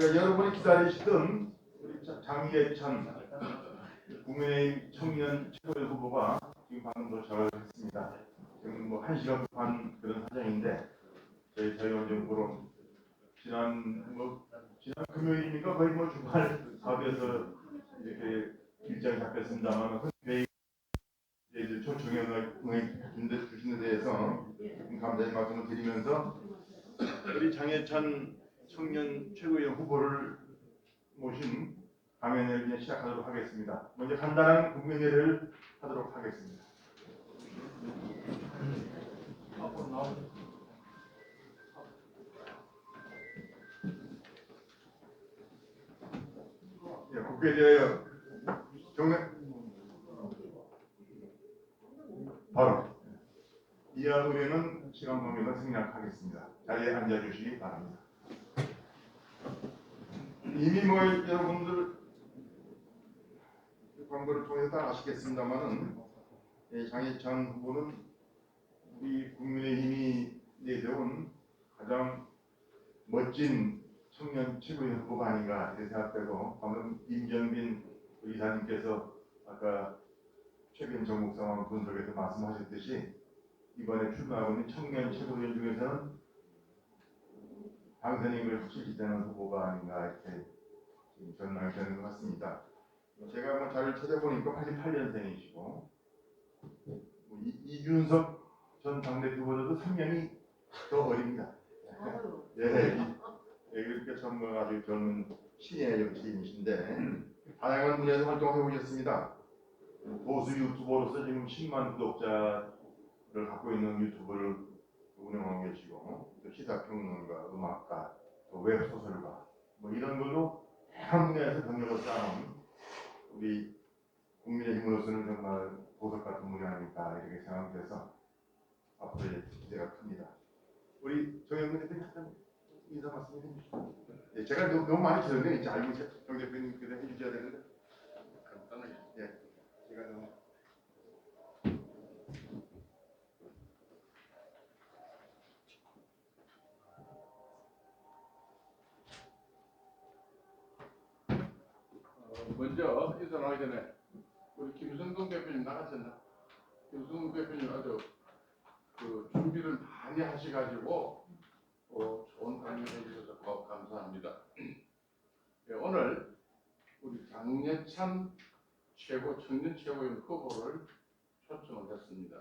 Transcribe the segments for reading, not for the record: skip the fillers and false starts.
여러분이 기다리시던 우리 장예찬 국민의힘 청년 최고의 후보가 지금 방금 도착을 했습니다. 지금 뭐 1시간 반 그런 사정인데 저희 자유한정부로 지난 금요일이니까 거의 뭐 주말 사업에서 이렇게 일정이 잡혔습니다만 저희들 초청에 응해 주시는 데에서 감사의 말씀을 드리면서 우리 장예찬 청년 최고위원 후보를 모신 강연회를 시작하도록 하겠습니다. 먼저 간단한 국민회를 하도록 하겠습니다. 국회에 대하여 바로 이하 의뢰는 시간 관계가 생략하겠습니다. 자리에 앉아주시기 바랍니다. 이미 뭐 여러분들 광고를 통해서 다 아시겠습니다만은 장예찬 후보는 우리 국민의힘이 내세운 가장 멋진 청년 최고의 후보가 아닌가 이렇게 생각되고, 방금 임정빈 이사님께서 아까 최근 전국 상황 분석에서 말씀하셨듯이 이번에 출마하고 있는 청년 최고위원 중에서는 당선인을 확실히 기대하는 후보가 아닌가 이렇게 전망이 되는 것 같습니다. 제가 한번 자료를 찾아보니까 88년생이시고 이준석 전 당대표보다도 3년이 더 어립니다. 그러니까 참 아주 젊은 신예 정치인이신데 다양한 분야에서 활동해 오셨습니다. 보수 유튜버로서 지금 10만 구독자를 갖고 있는 유튜브를 운영하고 계시고, 또 시사평론가, 음악가, 또 웹소설가 뭐 이런 걸로 다양한 분야에서 경력을 쌓은 우리 국민의힘으로서는 정말 보석 같은 분이 아닐까 이렇게 생각돼서 앞으로의 기대가 큽니다. 우리 정영근 대표님 잠깐 인사 말씀 해주시죠. 제가 너무 많이 들었는데 이제 알고 정 대표님께서 해주셔야 되는데 간단하게 제가 너무 먼저 인사하기 전에 우리 김성동 대표님 나가셨나? 김성동 대표님 아주 준비를 많이 하셔가지고 좋은 강연 해주셔서 감사합니다. 오늘 우리 장예찬 청년 최고위원 후보를 초청을 했습니다.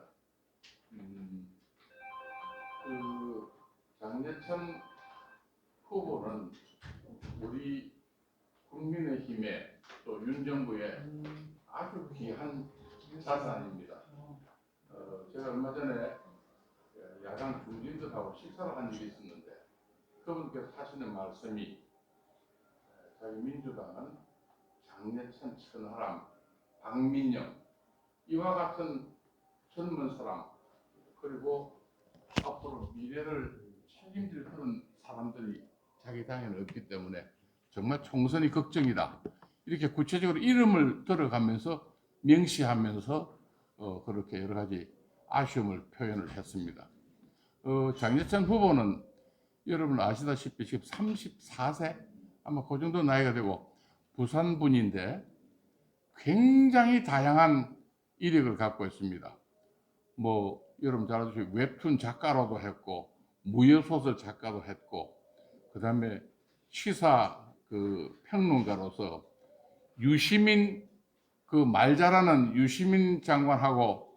장예찬 후보는 우리 국민의힘의 또 윤정부의 아주 귀한 자산입니다. 제가 얼마 전에 야당 중진들하고 식사를 한 일이 있었는데 그분께서 하시는 말씀이 저희 민주당은 장예찬, 천하람, 박민영 이와 같은 젊은 사람, 그리고 앞으로 미래를 책임질 그런 사람들이 자기 당에는 없기 때문에 정말 총선이 걱정이다. 이렇게 구체적으로 이름을 들어가면서 명시하면서 그렇게 여러 가지 아쉬움을 표현을 했습니다. 장예찬 후보는 여러분 아시다시피 지금 34세 아마 그 정도 나이가 되고 부산 분인데 굉장히 다양한 이력을 갖고 있습니다. 뭐 여러분 잘 아시죠? 웹툰 작가로도 했고 무협소설 작가도 했고, 그 다음에 시사 평론가로서 유시민 말 잘하는 유시민 장관하고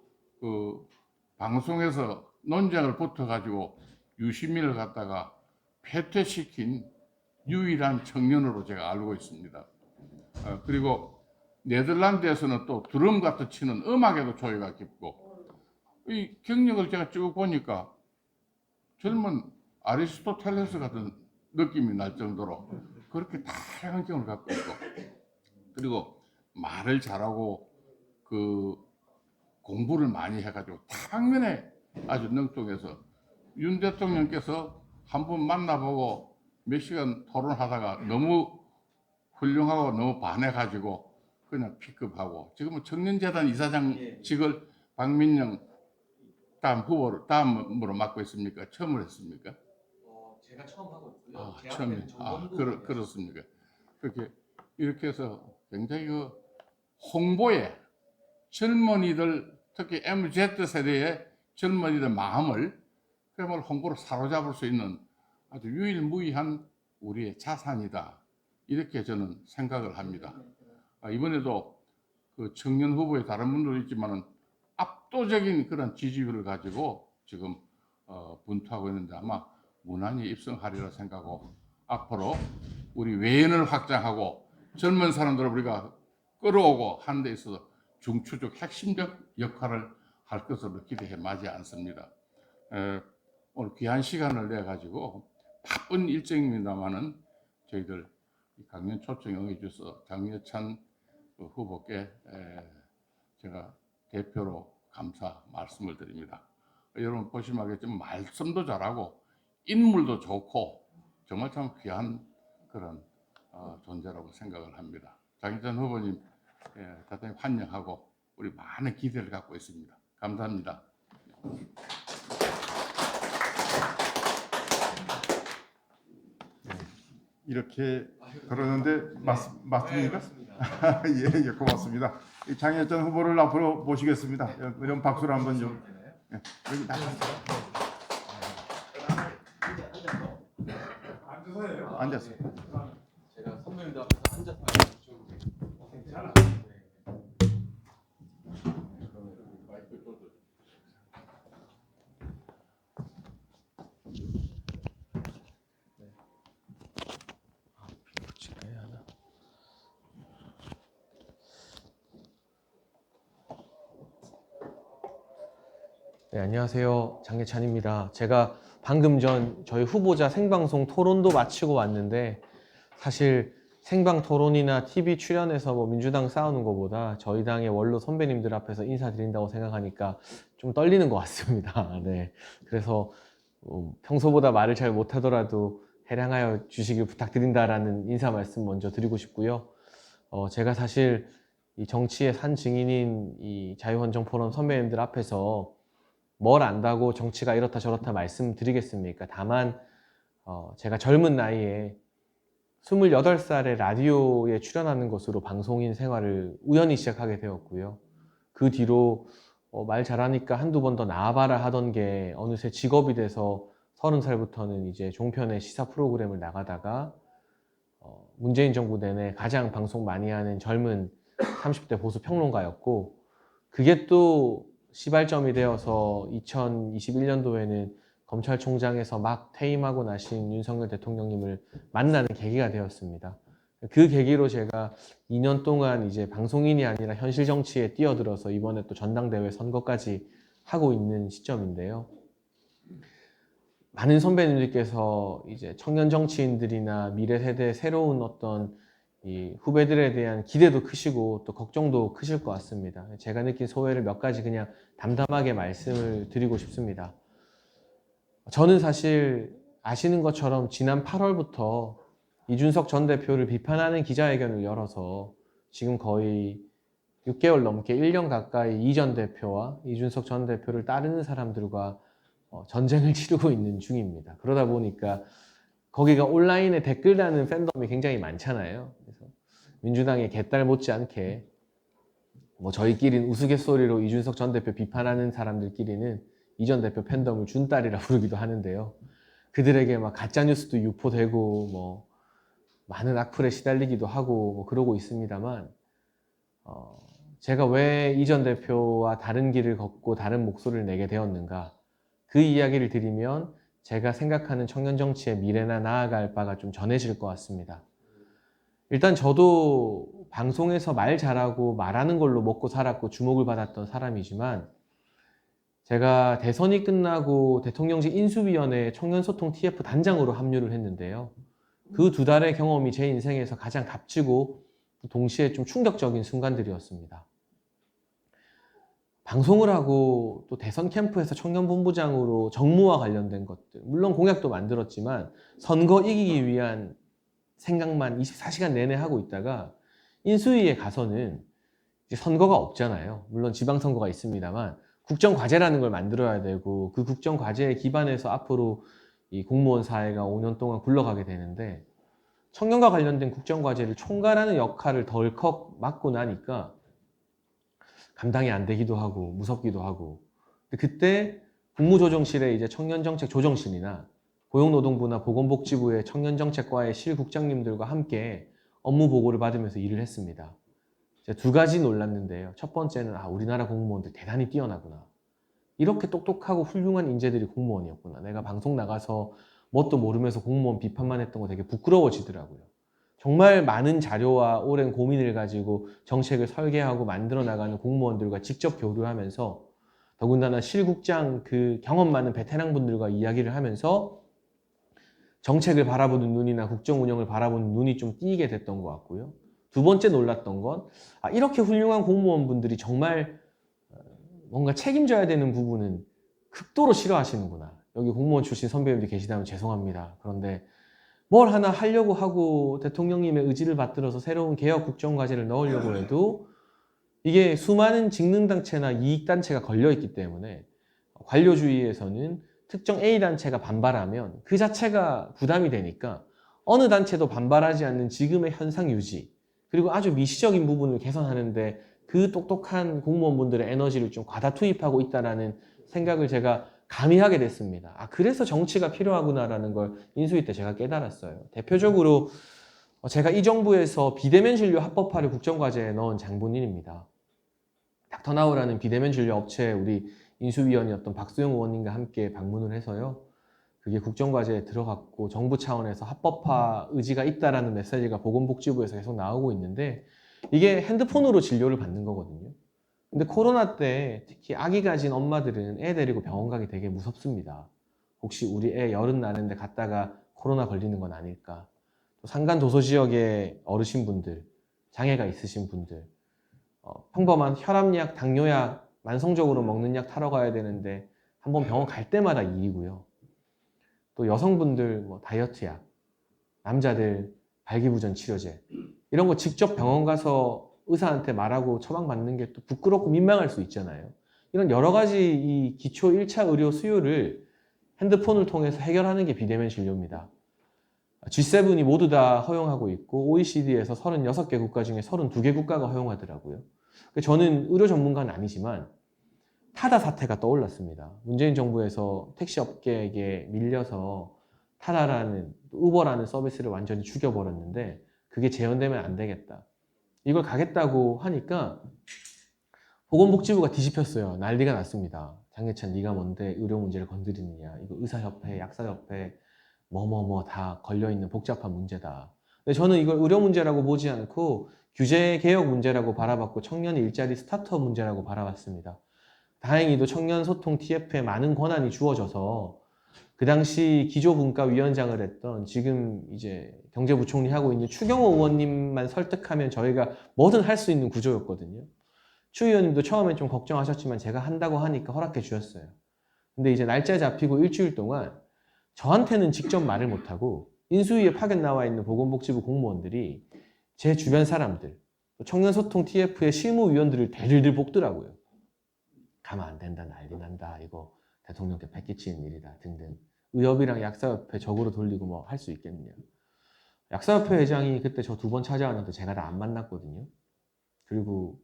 방송에서 논쟁을 붙어가지고 유시민을 갖다가 패퇴시킨 유일한 청년으로 제가 알고 있습니다. 그리고 네덜란드에서는 또 드럼 같은 치는 음악에도 조예가 깊고, 이 경력을 제가 쭉 보니까 젊은 아리스토텔레스 같은 느낌이 날 정도로 그렇게 다양한 경험을 갖고 있고, 그리고 말을 잘하고 공부를 많이 해가지고 당면에 아주 능통해서 윤 대통령께서 한 번 만나보고 몇 시간 토론하다가 너무 훌륭하고 너무 반해가지고 그냥 픽업하고, 지금은 청년재단 이사장직을 박민영 다음으로 맡고 있습니까? 처음으로 했습니까? 제가 처음 하고 있고요. 처음에 그렇습니까? 그렇게 이렇게 해서 굉장히 그 홍보에 젊은이들 특히 MZ 세대의 젊은이들 마음을 그야말로 홍보로 사로잡을 수 있는 아주 유일무이한 우리의 자산이다. 이렇게 저는 생각을 합니다. 이번에도 그 청년 후보에 다른 분도 있지만은 압도적인 그런 지지율을 가지고 지금 분투하고 있는데 아마 무난히 입성하리라 생각하고 앞으로 우리 외연을 확장하고 젊은 사람들을 우리가 끌어오고 하는 데 있어서 중추적 핵심적 역할을 할 것으로 기대해 마지 않습니다. 오늘 귀한 시간을 내 가지고 바쁜 일정입니다만은 저희들 강연 초청에 응해주셔서 장예찬 후보께 제가 대표로 감사 말씀을 드립니다. 여러분 보시면 알겠지만 말씀도 잘하고 인물도 좋고 정말 참 귀한 그런 존재라고 생각을 합니다. 장예찬 후보님 대단히 환영하고 우리 많은 기대를 갖고 있습니다. 감사합니다. 이렇게 그러는데 맞습니까? 네, 맞습니다. 예, 예, 고맙습니다. 이 장혜찬 후보를 앞으로 모시겠습니다. 이런 박수를 한번 좀. 예, 여기 앉아서. 제가 선배님들 앞에서 앉아서 하면 좀 괜찮아. 네, 안녕하세요. 장예찬입니다. 제가 방금 전 저희 후보자 생방송 토론도 마치고 왔는데 사실 생방 토론이나 TV 출연해서 뭐 민주당 싸우는 것보다 저희 당의 원로 선배님들 앞에서 인사드린다고 생각하니까 좀 떨리는 것 같습니다. 네, 그래서 평소보다 말을 잘 못하더라도 해량하여 주시길 부탁드린다라는 인사 말씀 먼저 드리고 싶고요. 제가 사실 이 정치의 산 증인인 이 자유헌정포럼 선배님들 앞에서 뭘 안다고 정치가 이렇다 저렇다 말씀드리겠습니까? 다만 제가 젊은 나이에 28살에 라디오에 출연하는 것으로 방송인 생활을 우연히 시작하게 되었고요. 그 뒤로 말 잘하니까 한두 번 더 나와봐라 하던 게 어느새 직업이 돼서 30살부터는 이제 종편의 시사 프로그램을 나가다가 문재인 정부 내내 가장 방송 많이 하는 젊은 30대 보수 평론가였고, 그게 또 시발점이 되어서 2021년도에는 검찰총장에서 막 퇴임하고 나신 윤석열 대통령님을 만나는 계기가 되었습니다. 그 계기로 제가 2년 동안 이제 방송인이 아니라 현실 정치에 뛰어들어서 이번에 또 전당대회 선거까지 하고 있는 시점인데요. 많은 선배님들께서 이제 청년 정치인들이나 미래 세대 새로운 어떤 이 후배들에 대한 기대도 크시고 또 걱정도 크실 것 같습니다. 제가 느낀 소회를 몇 가지 그냥 담담하게 말씀을 드리고 싶습니다. 저는 사실 아시는 것처럼 지난 8월부터 이준석 전 대표를 비판하는 기자회견을 열어서 지금 거의 6개월 넘게 1년 가까이 이 전 대표와 이준석 전 대표를 따르는 사람들과 전쟁을 치르고 있는 중입니다. 그러다 보니까 거기가 온라인에 댓글 다는 팬덤이 굉장히 많잖아요. 그래서 민주당의 개딸 못지않게 뭐 저희끼리는 우스갯소리로 이준석 전 대표 비판하는 사람들끼리는 이 전 대표 팬덤을 준딸이라 부르기도 하는데요. 그들에게 막 가짜뉴스도 유포되고 뭐 많은 악플에 시달리기도 하고 뭐 그러고 있습니다만, 제가 왜 이 전 대표와 다른 길을 걷고 다른 목소리를 내게 되었는가, 그 이야기를 드리면 제가 생각하는 청년 정치의 미래나 나아갈 바가 좀 전해질 것 같습니다. 일단 저도 방송에서 말 잘하고 말하는 걸로 먹고 살았고 주목을 받았던 사람이지만, 제가 대선이 끝나고 대통령직 인수위원회 청년소통 TF 단장으로 합류를 했는데요. 그 2달의 경험이 제 인생에서 가장 값지고 동시에 좀 충격적인 순간들이었습니다. 방송을 하고 또 대선 캠프에서 청년본부장으로 정무와 관련된 것들, 물론 공약도 만들었지만 선거 이기기 위한 생각만 24시간 내내 하고 있다가 인수위에 가서는 이제 선거가 없잖아요. 물론 지방선거가 있습니다만 국정과제라는 걸 만들어야 되고, 그 국정과제에 기반해서 앞으로 이 공무원 사회가 5년 동안 굴러가게 되는데 청년과 관련된 국정과제를 총괄하는 역할을 덜컥 맡고 나니까 감당이 안 되기도 하고 무섭기도 하고 근데 그때 국무조정실의 이제 청년정책조정실이나 고용노동부나 보건복지부의 청년정책과의 실국장님들과 함께 업무 보고를 받으면서 일을 했습니다. 이제 두 가지 놀랐는데요. 첫 번째는 우리나라 공무원들 대단히 뛰어나구나. 이렇게 똑똑하고 훌륭한 인재들이 공무원이었구나. 내가 방송 나가서 뭣도 모르면서 공무원 비판만 했던 거 되게 부끄러워지더라고요. 정말 많은 자료와 오랜 고민을 가지고 정책을 설계하고 만들어 나가는 공무원들과 직접 교류하면서 더군다나 실국장 그 경험 많은 베테랑 분들과 이야기를 하면서 정책을 바라보는 눈이나 국정 운영을 바라보는 눈이 좀 띄게 됐던 것 같고요. 두 번째 놀랐던 건 이렇게 훌륭한 공무원분들이 정말 뭔가 책임져야 되는 부분은 극도로 싫어하시는구나. 여기 공무원 출신 선배님들이 계시다면 죄송합니다. 그런데 뭘 하나 하려고 하고 대통령님의 의지를 받들어서 새로운 개혁 국정과제를 넣으려고 해도 이게 수많은 직능단체나 이익단체가 걸려있기 때문에 관료주의에서는 특정 A단체가 반발하면 그 자체가 부담이 되니까 어느 단체도 반발하지 않는 지금의 현상 유지 그리고 아주 미시적인 부분을 개선하는데 그 똑똑한 공무원분들의 에너지를 좀 과다 투입하고 있다는 생각을 제가 감히 하게 됐습니다. 그래서 정치가 필요하구나라는 걸 인수위 때 제가 깨달았어요. 대표적으로 제가 이 정부에서 비대면 진료 합법화를 국정과제에 넣은 장본인입니다. 닥터나우라는 비대면 진료 업체에 우리 인수위원이었던 박수영 의원님과 함께 방문을 해서요. 그게 국정과제에 들어갔고 정부 차원에서 합법화 의지가 있다라는 메시지가 보건복지부에서 계속 나오고 있는데 이게 핸드폰으로 진료를 받는 거거든요. 근데 코로나 때 특히 아기 가진 엄마들은 애 데리고 병원 가기 되게 무섭습니다. 혹시 우리 애 열은 나는데 갔다가 코로나 걸리는 건 아닐까. 또 산간 도서 지역의 어르신분들, 장애가 있으신 분들, 평범한 혈압약, 당뇨약, 만성적으로 먹는 약 타러 가야 되는데 한번 병원 갈 때마다 일이고요. 또 여성분들 다이어트약, 남자들 발기부전 치료제 이런 거 직접 병원 가서 의사한테 말하고 처방받는 게 또 부끄럽고 민망할 수 있잖아요. 이런 여러 가지 이 기초 1차 의료 수요를 핸드폰을 통해서 해결하는 게 비대면 진료입니다. G7이 모두 다 허용하고 있고 OECD에서 36개 국가 중에 32개 국가가 허용하더라고요. 저는 의료 전문가는 아니지만 타다 사태가 떠올랐습니다. 문재인 정부에서 택시 업계에게 밀려서 타다라는 우버라는 서비스를 완전히 죽여버렸는데 그게 재현되면 안 되겠다. 이걸 가겠다고 하니까 보건복지부가 뒤집혔어요. 난리가 났습니다. 장례찬 네가 뭔데 의료 문제를 건드리느냐. 이거 의사협회, 약사협회 다 걸려있는 복잡한 문제다. 근데 저는 이걸 의료 문제라고 보지 않고 규제 개혁 문제라고 바라봤고 청년 일자리 스타트업 문제라고 바라봤습니다. 다행히도 청년 소통 TF에 많은 권한이 주어져서 그 당시 기조분과위원장을 했던 지금 이제 경제부총리 하고 있는 추경호 의원님만 설득하면 저희가 뭐든 할 수 있는 구조였거든요. 추 의원님도 처음엔 좀 걱정하셨지만 제가 한다고 하니까 허락해 주셨어요. 근데 이제 날짜 잡히고 일주일 동안 저한테는 직접 말을 못하고 인수위에 파견 나와 있는 보건복지부 공무원들이 제 주변 사람들, 청년소통 TF의 실무위원들을 대들들 볶더라고요. 가면 안 된다, 난리 난다, 이거 대통령께 패기치는 일이다 등등. 의협이랑 약사협회 적으로 돌리고 할 수 있겠느냐. 약사협회 회장이 그때 저 2번 찾아왔는데 제가 다 안 만났거든요. 그리고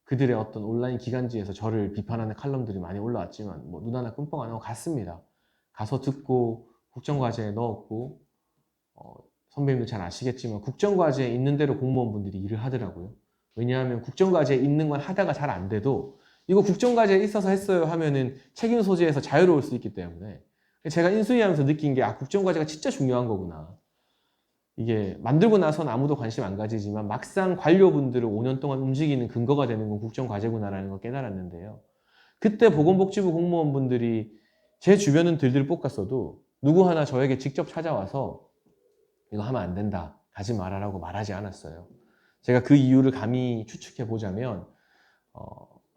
그들의 어떤 온라인 기간지에서 저를 비판하는 칼럼들이 많이 올라왔지만 눈 하나 끔뻑 안 하고 갔습니다. 가서 듣고 국정과제에 넣었고 선배님도 잘 아시겠지만 국정과제에 있는 대로 공무원분들이 일을 하더라고요. 왜냐하면 국정과제에 있는 건 하다가 잘 안 돼도 이거 국정과제에 있어서 했어요 하면은 책임 소재에서 자유로울 수 있기 때문에 제가 인수위하면서 느낀 게 국정과제가 진짜 중요한 거구나. 이게 만들고 나선 아무도 관심 안 가지지만 막상 관료분들을 5년 동안 움직이는 근거가 되는 건 국정과제구나라는 걸 깨달았는데요. 그때 보건복지부 공무원분들이 제 주변은 들들 볶았어도 누구 하나 저에게 직접 찾아와서 이거 하면 안 된다, 가지 말아라고 말하지 않았어요. 제가 그 이유를 감히 추측해 보자면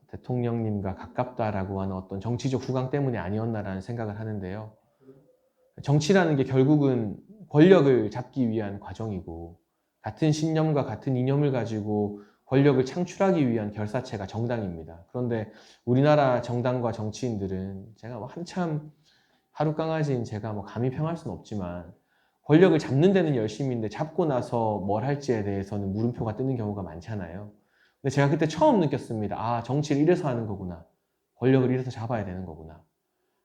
대통령님과 가깝다라고 하는 어떤 정치적 후광 때문이 아니었나라는 생각을 하는데요. 정치라는 게 결국은 권력을 잡기 위한 과정이고 같은 신념과 같은 이념을 가지고 권력을 창출하기 위한 결사체가 정당입니다. 그런데 우리나라 정당과 정치인들은 제가 한참 하루 강아지인 제가 뭐 감히 평할 수는 없지만 권력을 잡는 데는 열심인데 잡고 나서 뭘 할지에 대해서는 물음표가 뜨는 경우가 많잖아요. 근데 제가 그때 처음 느꼈습니다. 아, 정치를 이래서 하는 거구나. 권력을 이래서 잡아야 되는 거구나.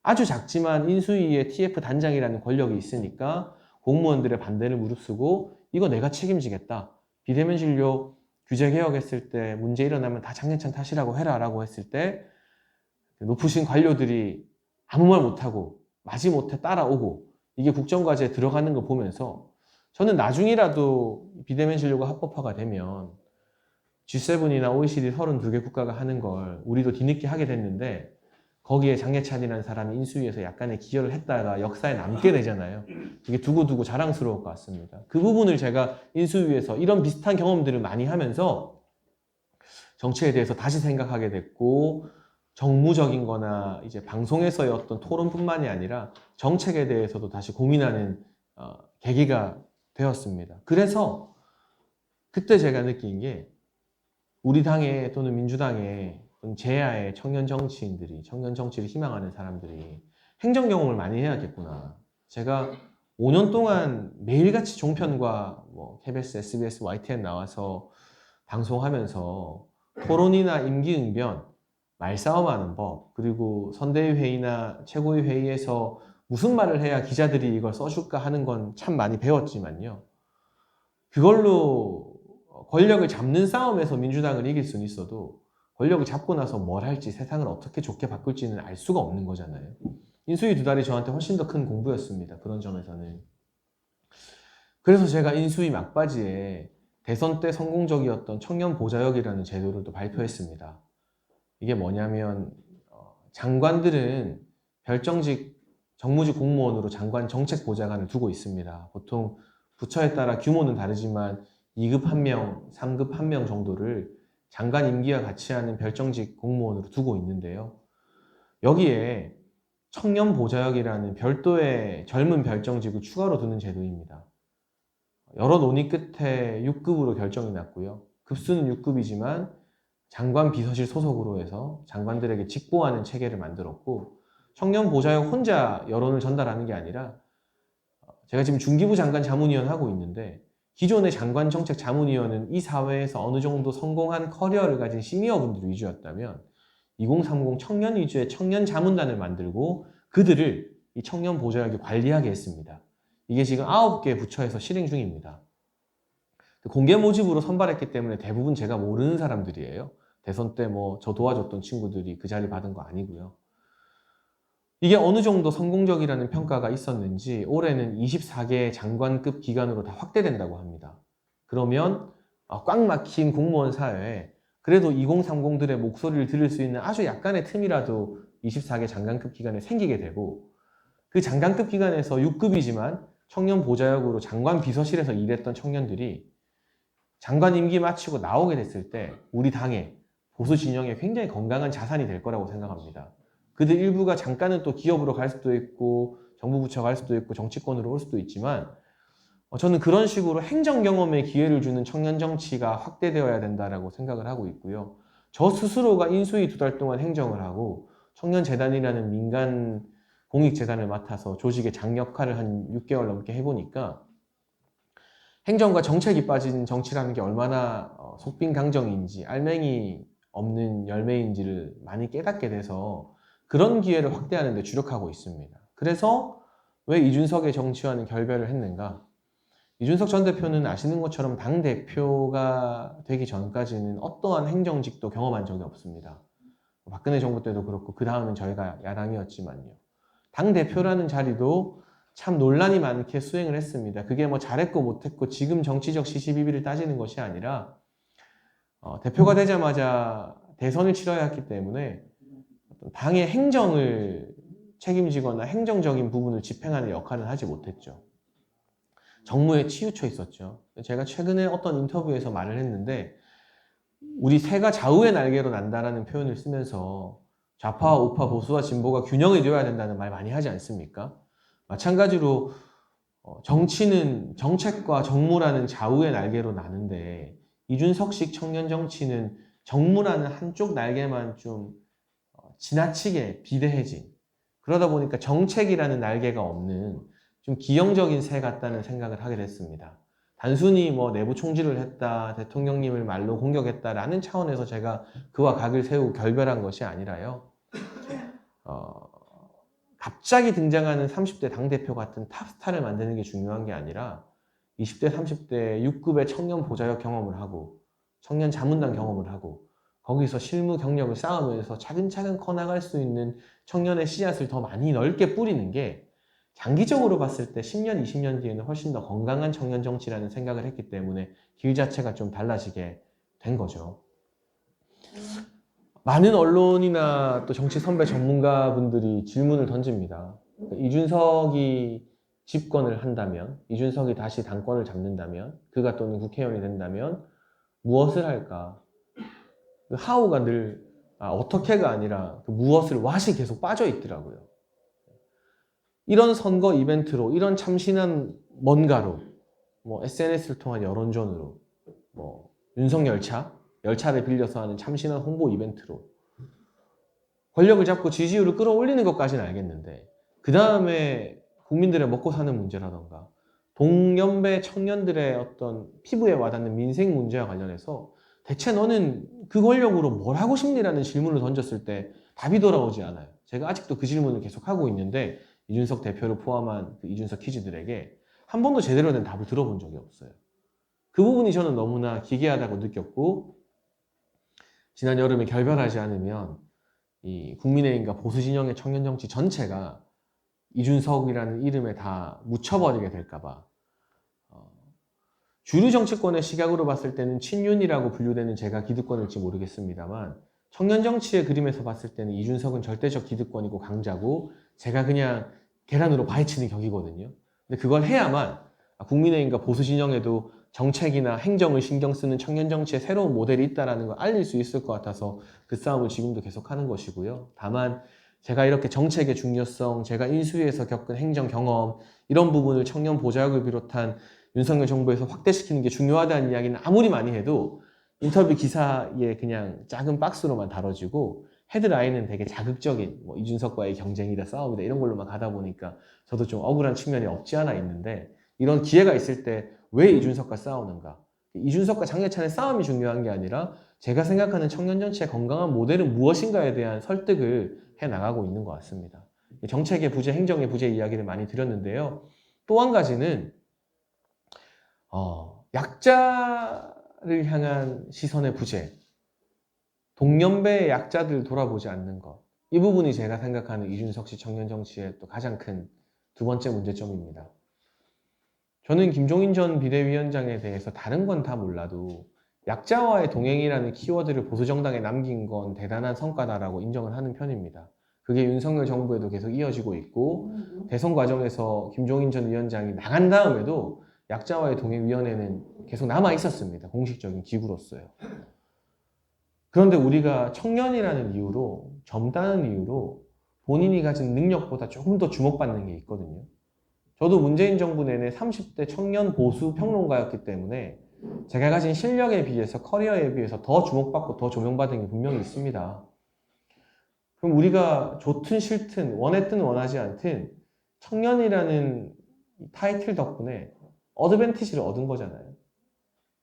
아주 작지만 인수위에 TF 단장이라는 권력이 있으니까 공무원들의 반대를 무릅쓰고 이거 내가 책임지겠다. 비대면 진료 규제 개혁했을 때 문제 일어나면 다 장례찬 탓이라고 해라라고 했을 때 높으신 관료들이 아무 말 못하고 마지못해 따라오고 이게 국정과제에 들어가는 거 보면서 저는 나중이라도 비대면 진료가 합법화가 되면 G7이나 OECD 32개 국가가 하는 걸 우리도 뒤늦게 하게 됐는데 거기에 장례찬이라는 사람이 인수위에서 약간의 기여를 했다가 역사에 남게 되잖아요. 이게 두고두고 자랑스러울 것 같습니다. 그 부분을 제가 인수위에서 이런 비슷한 경험들을 많이 하면서 정치에 대해서 다시 생각하게 됐고 정무적인 거나 이제 방송에서의 어떤 토론뿐만이 아니라 정책에 대해서도 다시 고민하는 계기가 되었습니다. 그래서 그때 제가 느낀 게 우리 당에 또는 민주당에 제야의 청년 정치인들이 청년 정치를 희망하는 사람들이 행정 경험을 많이 해야겠구나. 제가 5년 동안 매일같이 종편과 뭐 KBS, SBS, YTN 나와서 방송하면서 토론이나 임기응변, 말싸움하는 법, 그리고 선대위회의나 최고위 회의에서 무슨 말을 해야 기자들이 이걸 써줄까 하는 건 참 많이 배웠지만요. 그걸로 권력을 잡는 싸움에서 민주당을 이길 수는 있어도 권력을 잡고 나서 뭘 할지 세상을 어떻게 좋게 바꿀지는 알 수가 없는 거잖아요. 인수위 2달이 저한테 훨씬 더 큰 공부였습니다. 그런 점에서는. 그래서 제가 인수위 막바지에 대선 때 성공적이었던 청년 보좌역이라는 제도를 또 발표했습니다. 이게 뭐냐면 장관들은 별정직 정무직 공무원으로 장관 정책 보좌관을 두고 있습니다. 보통 부처에 따라 규모는 다르지만 2급 1명, 3급 1명 정도를 장관 임기와 같이 하는 별정직 공무원으로 두고 있는데요. 여기에 청년 보좌역이라는 별도의 젊은 별정직을 추가로 두는 제도입니다. 여러 논의 끝에 6급으로 결정이 났고요. 급수는 6급이지만 장관 비서실 소속으로 해서 장관들에게 직보하는 체계를 만들었고 청년 보좌역 혼자 여론을 전달하는 게 아니라 제가 지금 중기부 장관 자문위원 하고 있는데 기존의 장관 정책 자문위원은 이 사회에서 어느 정도 성공한 커리어를 가진 시니어분들 위주였다면 2030 청년 위주의 청년 자문단을 만들고 그들을 이 청년 보좌역이 관리하게 했습니다. 이게 지금 9개 부처에서 실행 중입니다. 공개 모집으로 선발했기 때문에 대부분 제가 모르는 사람들이에요. 대선 때 뭐 저 도와줬던 친구들이 그 자리 받은 거 아니고요. 이게 어느 정도 성공적이라는 평가가 있었는지 올해는 24개 장관급 기관으로 다 확대된다고 합니다. 그러면 꽉 막힌 공무원 사회에 그래도 2030들의 목소리를 들을 수 있는 아주 약간의 틈이라도 24개 장관급 기관에 생기게 되고 그 장관급 기관에서 6급이지만 청년 보좌역으로 장관 비서실에서 일했던 청년들이 장관 임기 마치고 나오게 됐을 때 우리 당에 보수 진영에 굉장히 건강한 자산이 될 거라고 생각합니다. 그들 일부가 잠깐은 또 기업으로 갈 수도 있고 정부 부처 갈 수도 있고 정치권으로 올 수도 있지만 저는 그런 식으로 행정 경험에 기회를 주는 청년 정치가 확대되어야 된다라고 생각을 하고 있고요. 저 스스로가 인수위 2달 동안 행정을 하고 청년재단이라는 민간 공익재단을 맡아서 조직의 장 역할을 한 6개월 넘게 해보니까 행정과 정책이 빠진 정치라는 게 얼마나 속빈강정인지 알맹이 없는 열매인지를 많이 깨닫게 돼서 그런 기회를 확대하는 데 주력하고 있습니다. 그래서 왜 이준석의 정치와는 결별을 했는가? 이준석 전 대표는 아시는 것처럼 당대표가 되기 전까지는 어떠한 행정직도 경험한 적이 없습니다. 박근혜 정부 때도 그렇고 그 다음은 저희가 야당이었지만요. 당대표라는 자리도 참 논란이 많게 수행을 했습니다. 그게 뭐 잘했고 못했고 지금 정치적 시시비비를 따지는 것이 아니라 대표가 되자마자 대선을 치러야 했기 때문에 당의 행정을 책임지거나 행정적인 부분을 집행하는 역할을 하지 못했죠. 정무에 치우쳐 있었죠. 제가 최근에 어떤 인터뷰에서 말을 했는데 우리 새가 좌우의 날개로 난다라는 표현을 쓰면서 좌파와 우파, 보수와 진보가 균형이 되어야 된다는 말 많이 하지 않습니까? 마찬가지로 정치는 정책과 정무라는 좌우의 날개로 나는데 이준석식 청년 정치는 정무라는 한쪽 날개만 좀 지나치게 비대해진 그러다 보니까 정책이라는 날개가 없는 좀 기형적인 새 같다는 생각을 하게 됐습니다. 단순히 뭐 내부 총질을 했다, 대통령님을 말로 공격했다라는 차원에서 제가 그와 각을 세우고 결별한 것이 아니라요. 갑자기 등장하는 30대 당대표 같은 탑스타를 만드는 게 중요한 게 아니라 20대, 30대 6급의 청년 보좌역 경험을 하고 청년 자문단 경험을 하고 거기서 실무 경력을 쌓으면서 차근차근 커나갈 수 있는 청년의 씨앗을 더 많이 넓게 뿌리는 게 장기적으로 봤을 때 10년, 20년 뒤에는 훨씬 더 건강한 청년 정치라는 생각을 했기 때문에 길 자체가 좀 달라지게 된 거죠. 많은 언론이나 또 정치 선배 전문가분들이 질문을 던집니다. 이준석이 집권을 한다면, 이준석이 다시 당권을 잡는다면, 그가 또는 국회의원이 된다면 무엇을 할까? 그 하우가 늘 어떻게가 아니라 그 무엇을 what이 계속 빠져 있더라고요. 이런 선거 이벤트로, 이런 참신한 뭔가로, 뭐 SNS를 통한 여론전으로, 뭐 열차를 빌려서 하는 참신한 홍보 이벤트로 권력을 잡고 지지율을 끌어올리는 것까지는 알겠는데 그 다음에 국민들의 먹고 사는 문제라던가 동년배 청년들의 어떤 피부에 와닿는 민생 문제와 관련해서 대체 너는 그 권력으로 뭘 하고 싶니라는 질문을 던졌을 때 답이 돌아오지 않아요. 제가 아직도 그 질문을 계속 하고 있는데 이준석 대표를 포함한 그 이준석 키즈들에게 한 번도 제대로 된 답을 들어본 적이 없어요. 그 부분이 저는 너무나 기괴하다고 느꼈고 지난 여름에 결별하지 않으면 이 국민의힘과 보수진영의 청년정치 전체가 이준석이라는 이름에 다 묻혀버리게 될까봐 주류 정치권의 시각으로 봤을 때는 친윤이라고 분류되는 제가 기득권일지 모르겠습니다만 청년정치의 그림에서 봤을 때는 이준석은 절대적 기득권이고 강자고 제가 그냥 계란으로 파헤치는 격이거든요. 근데 그걸 해야만 국민의힘과 보수진영에도 정책이나 행정을 신경 쓰는 청년정치의 새로운 모델이 있다는 걸 알릴 수 있을 것 같아서 그 싸움을 지금도 계속하는 것이고요. 다만 제가 이렇게 정책의 중요성, 제가 인수위에서 겪은 행정 경험 이런 부분을 청년 보좌역을 비롯한 윤석열 정부에서 확대시키는 게 중요하다는 이야기는 아무리 많이 해도 인터뷰 기사에 그냥 작은 박스로만 다뤄지고 헤드라인은 되게 자극적인 뭐 이준석과의 경쟁이다 싸움이다 이런 걸로만 가다 보니까 저도 좀 억울한 측면이 없지 않아 있는데 이런 기회가 있을 때 왜 이준석과 싸우는가? 이준석과 장례찬의 싸움이 중요한 게 아니라 제가 생각하는 청년정치의 건강한 모델은 무엇인가에 대한 설득을 해나가고 있는 것 같습니다. 정책의 부재, 행정의 부재 이야기를 많이 드렸는데요. 또 한 가지는 약자를 향한 시선의 부재, 동년배의 약자들 돌아보지 않는 것. 이 부분이 제가 생각하는 이준석 씨 청년정치의 또 가장 큰 두 번째 문제점입니다. 저는 김종인 전 비대위원장에 대해서 다른 건 다 몰라도 약자와의 동행이라는 키워드를 보수정당에 남긴 건 대단한 성과다라고 인정을 하는 편입니다. 그게 윤석열 정부에도 계속 이어지고 있고 대선 과정에서 김종인 전 위원장이 나간 다음에도 약자와의 동행위원회는 계속 남아 있었습니다. 공식적인 기구로서요. 그런데 우리가 청년이라는 이유로, 젊다는 이유로 본인이 가진 능력보다 조금 더 주목받는 게 있거든요. 저도 문재인 정부 내내 30대 청년 보수 평론가였기 때문에 제가 가진 실력에 비해서 커리어에 비해서 더 주목받고 더 조명받은 게 분명히 있습니다. 그럼 우리가 좋든 싫든 원했든 원하지 않든 청년이라는 타이틀 덕분에 어드밴티지를 얻은 거잖아요.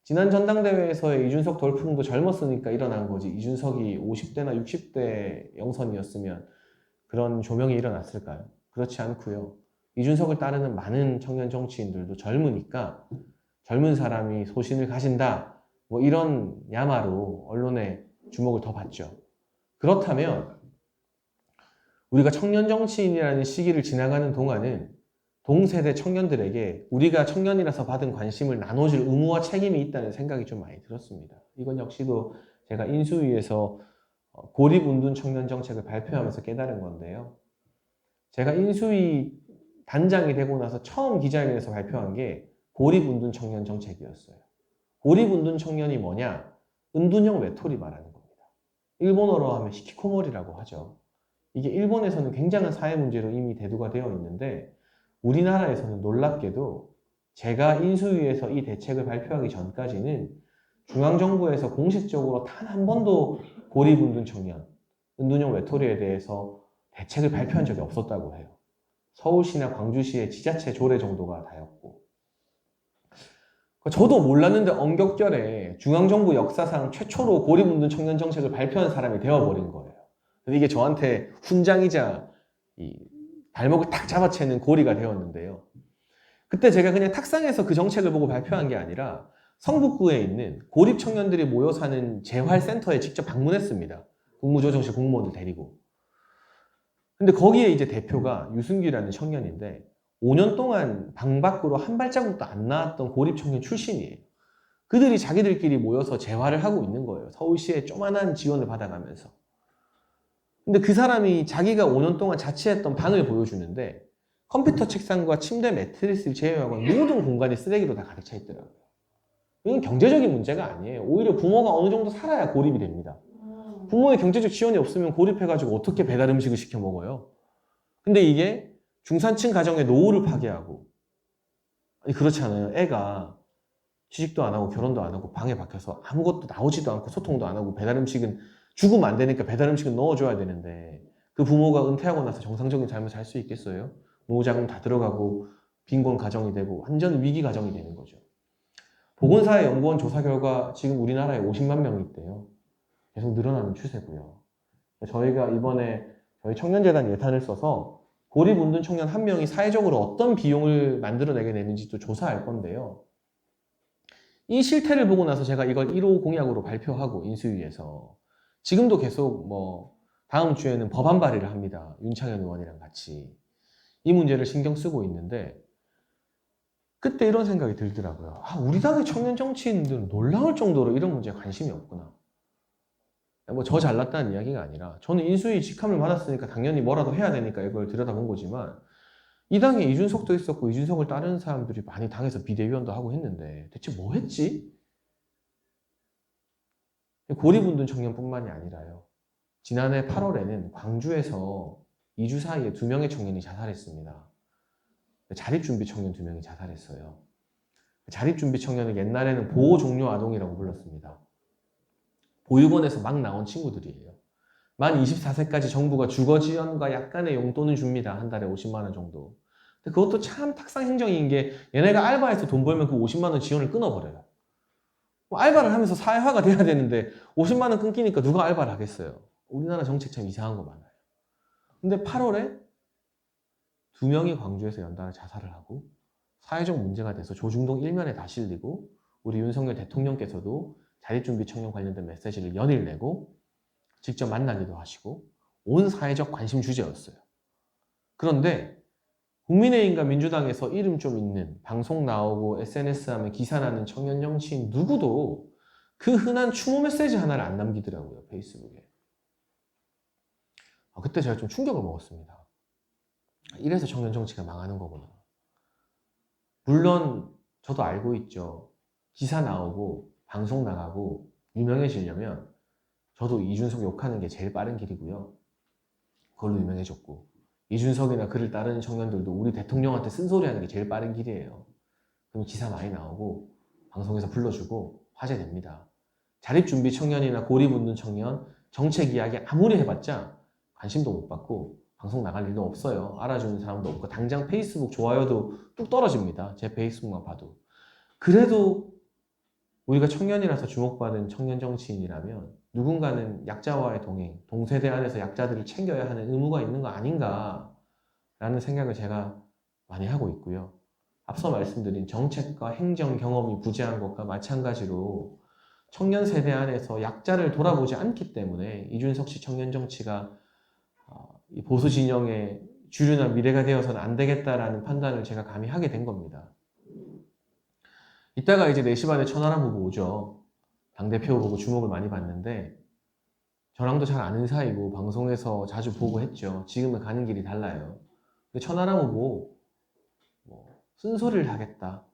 지난 전당대회에서의 이준석 돌풍도 젊었으니까 일어난 거지 이준석이 50대나 60대 영선이었으면 그런 조명이 일어났을까요? 그렇지 않고요. 이준석을 따르는 많은 청년 정치인들도 젊으니까 젊은 사람이 소신을 가진다 뭐 이런 야마로 언론의 주목을 더 받죠. 그렇다면 우리가 청년 정치인이라는 시기를 지나가는 동안은 동세대 청년들에게 우리가 청년이라서 받은 관심을 나눠줄 의무와 책임이 있다는 생각이 좀 많이 들었습니다. 이건 역시도 제가 인수위에서 고립운둔 청년 정책을 발표하면서 깨달은 건데요. 제가 인수위 단장이 되고 나서 처음 기자회견에서 발표한 게 고립운둔 청년 정책이었어요. 고립운둔 청년이 뭐냐? 은둔형 외톨이 말하는 겁니다. 일본어로 하면 히키코모리라고 하죠. 이게 일본에서는 굉장한 사회 문제로 이미 대두가 되어 있는데 우리나라에서는 놀랍게도 제가 인수위에서 이 대책을 발표하기 전까지는 중앙정부에서 공식적으로 단 한 번도 고립운둔 청년, 은둔형 외톨이에 대해서 대책을 발표한 적이 없었다고 해요. 서울시나 광주시의 지자체 조례 정도가 다였고. 저도 몰랐는데 엄격결에 중앙정부 역사상 최초로 고립운동 청년 정책을 발표한 사람이 되어버린 거예요. 근데 이게 저한테 훈장이자 이 발목을 탁 잡아채는 고리가 되었는데요. 그때 제가 그냥 탁상에서 그 정책을 보고 발표한 게 아니라 성북구에 있는 고립 청년들이 모여 사는 재활센터에 직접 방문했습니다. 국무조정실 공무원들 데리고. 근데 거기에 이제 대표가 유승규라는 청년인데 5년 동안 방 밖으로 한 발자국도 안 나왔던 고립 청년 출신이에요. 그들이 자기들끼리 모여서 재활을 하고 있는 거예요. 서울시의 조만한 지원을 받아가면서. 근데 그 사람이 자기가 5년 동안 자취했던 방을 보여주는데 컴퓨터 책상과 침대 매트리스를 제외하고 모든 공간이 쓰레기로 다 가득 차 있더라고요. 이건 경제적인 문제가 아니에요. 오히려 부모가 어느 정도 살아야 고립이 됩니다. 부모의 경제적 지원이 없으면 고립해가지고 어떻게 배달 음식을 시켜 먹어요? 근데 이게 중산층 가정의 노후를 파괴하고, 아니 그렇지 않아요. 애가 취직도 안 하고 결혼도 안 하고 방에 박혀서 아무것도 나오지도 않고 소통도 안 하고 배달 음식은 죽으면 안 되니까 배달 음식은 넣어줘야 되는데 그 부모가 은퇴하고 나서 정상적인 삶을 살 수 있겠어요? 노후자금 다 들어가고 빈곤 가정이 되고 완전 위기 가정이 되는 거죠. 보건사회연구원 조사 결과 지금 우리나라에 50만 명이 있대요. 계속 늘어나는 추세고요. 저희가 이번에 저희 청년재단 예산을 써서 고립운둔 청년 한 명이 사회적으로 어떤 비용을 만들어내게 되는지 또 조사할 건데요. 이 실태를 보고 나서 제가 이걸 1호 공약으로 발표하고 인수위에서 지금도 계속 다음 주에는 법안 발의를 합니다. 윤창현 의원이랑 같이. 이 문제를 신경 쓰고 있는데 그때 이런 생각이 들더라고요. 우리 당의 청년 정치인들은 놀라울 정도로 이런 문제에 관심이 없구나. 저 잘났다는 이야기가 아니라 저는 인수위 직함을 받았으니까 당연히 뭐라도 해야 되니까 이걸 들여다본 거지만 이 당에 이준석도 있었고 이준석을 따르는 사람들이 많이 당에서 비대위원도 하고 했는데 대체 뭐 했지? 고립운둔 청년뿐만이 아니라요. 지난해 8월에는 광주에서 2주 사이에 2명의 청년이 자살했습니다. 자립준비 청년 2명이 자살했어요. 자립준비 청년을 옛날에는 보호종료 아동이라고 불렀습니다. 보육원에서 막 나온 친구들이에요. 만 24세까지 정부가 주거 지원과 약간의 용돈을 줍니다. 한 달에 50만 원 정도. 근데 그것도 참 탁상 행정인 게 얘네가 알바해서 돈 벌면 그 50만 원 지원을 끊어버려요. 알바를 하면서 사회화가 돼야 되는데 50만 원 끊기니까 누가 알바를 하겠어요. 우리나라 정책 참 이상한 거 많아요. 근데 8월에 2명이 광주에서 연달아 자살을 하고 사회적 문제가 돼서 조중동 일면에 다 실리고 우리 윤석열 대통령께서도 자립준비 청년 관련된 메시지를 연일 내고 직접 만나기도 하시고 온 사회적 관심 주제였어요. 그런데 국민의힘과 민주당에서 이름 좀 있는 방송 나오고 SNS 하면 기사 나는 청년 정치인 누구도 그 흔한 추모 메시지 하나를 안 남기더라고요. 페이스북에. 그때 제가 좀 충격을 먹었습니다. 이래서 청년 정치가 망하는 거구나. 물론 저도 알고 있죠. 기사 나오고 방송 나가고 유명해지려면 저도 이준석 욕하는 게 제일 빠른 길이고요. 그걸로 유명해졌고 이준석이나 그를 따르는 청년들도 우리 대통령한테 쓴소리하는 게 제일 빠른 길이에요. 그럼 기사 많이 나오고 방송에서 불러주고 화제됩니다. 자립준비 청년이나 고립운둔 청년 정책 이야기 아무리 해봤자 관심도 못 받고 방송 나갈 일도 없어요. 알아주는 사람도 없고 당장 페이스북 좋아요도 뚝 떨어집니다. 제 페이스북만 봐도. 그래도 우리가 청년이라서 주목받은 청년 정치인이라면 누군가는 약자와의 동행, 동세대 안에서 약자들을 챙겨야 하는 의무가 있는 거 아닌가라는 생각을 제가 많이 하고 있고요. 앞서 말씀드린 정책과 행정 경험이 부재한 것과 마찬가지로 청년 세대 안에서 약자를 돌아보지 않기 때문에 이준석 씨 청년 정치가 이 보수 진영의 주류나 미래가 되어서는 안 되겠다라는 판단을 제가 감히 하게 된 겁니다. 이따가 이제 4시 반에 천하람 후보 오죠. 당대표 보고 주목을 많이 받는데 저랑도 잘 아는 사이고 방송에서 자주 보고 했죠. 지금은 가는 길이 달라요. 근데 천하람 후보 쓴소리를 하겠다.